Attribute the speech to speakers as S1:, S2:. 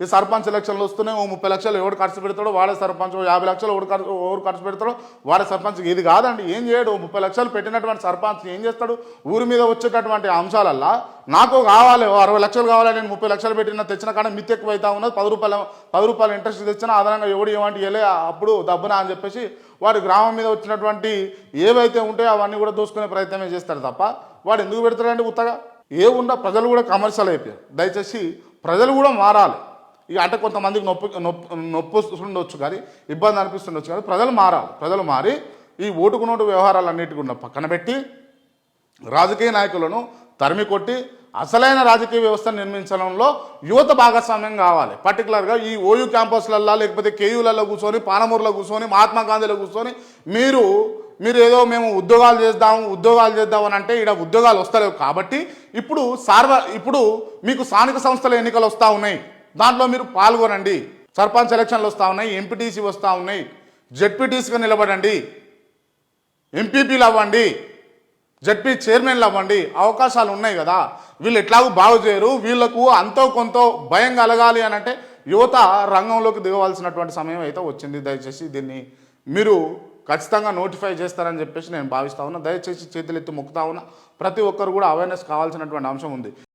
S1: ఈ సర్పంచ్ ఎలక్షన్లు వస్తున్నాయి, ఓ 30 లక్షలు ఎవడు ఖర్చు పెడతాడో వాడే సర్పంచ్, 50 లక్షలు ఎవరు ఖర్చు పెడతాడో వాడే సర్పంచ్. ఇది కాదండి, ఏం చేయడు. 30 లక్షలు పెట్టినటువంటి సర్పంచ్ ఏం చేస్తాడు? ఊరి మీద వచ్చేటటువంటి అంశాలల్లా నాకు కావాలి 60 లక్షలు కావాలి, నేను 30 లక్షలు పెట్టిన తెచ్చిన కానీ మిత్తి ఎక్కువ అవుతా ఉన్నది, 10 రూపాయలు ఇంట్రెస్ట్ తెచ్చినా అదనంగా ఎవడు ఏమంటే వెళ్ళే అప్పుడు దబ్బునా అని చెప్పేసి వాడి గ్రామం మీద వచ్చినటువంటి ఏవైతే ఉంటాయో అవన్నీ కూడా దోసుకునే ప్రయత్నమే చేస్తాడు తప్ప వాడు ఎందుకు పెడతాడండి ఉత్తగా? ఏమున్నా ప్రజలు కూడా కమర్షియల్ అయిపోయారు. దయచేసి ప్రజలు కూడా మారాలి. ఇక అంటే కొంతమందికి నొప్పి ఉండొచ్చు కానీ, ఇబ్బంది అనిపిస్తుండొచ్చు కానీ ప్రజలు మారాలి. ప్రజలు మారి ఈ ఓటుకు నోటు వ్యవహారాలన్నిటి కూడా పక్కన పెట్టి రాజకీయ నాయకులను తరిమి కొట్టి అసలైన రాజకీయ వ్యవస్థను నిర్మించడంలో యువత భాగస్వామ్యం కావాలి. పర్టికులర్గా ఈ ఓయూ క్యాంపస్లల్లో లేకపోతే కేయూలలో కూర్చొని, పానమూరులో కూర్చొని, మహాత్మా గాంధీలో కూర్చొని మీరు ఏదో మేము ఉద్యోగాలు చేద్దాం అని అంటే ఇక్కడ ఉద్యోగాలు వస్తలేవు. కాబట్టి ఇప్పుడు మీకు స్థానిక సంస్థల ఎన్నికలు వస్తూ ఉన్నాయి, దాంట్లో మీరు పాల్గొనండి. సర్పంచ్ ఎలక్షన్లు వస్తూ ఉన్నాయి, ఎంపీటీసీ వస్తూ ఉన్నాయి, జెడ్పీటీసీగా నిలబడండి, ఎంపీపీలు అవ్వండి, జెడ్పీ చైర్మన్లు అవ్వండి. అవకాశాలు ఉన్నాయి కదా. వీళ్ళు ఎట్లాగూ బాగు చేయరు, వీళ్లకు అంతో కొంత భయం కలగాలి అని అంటే యువత రంగంలోకి దిగవలసినటువంటి సమయం అయితే వచ్చింది. దయచేసి దీన్ని మీరు ఖచ్చితంగా నోటిఫై చేస్తారని చెప్పేసి నేను భావిస్తా ఉన్నా. దయచేసి చేతులెత్తి మొక్కుతా ఉన్నా. ప్రతి ఒక్కరు కూడా అవేర్నెస్ కావాల్సినటువంటి అంశం ఉంది.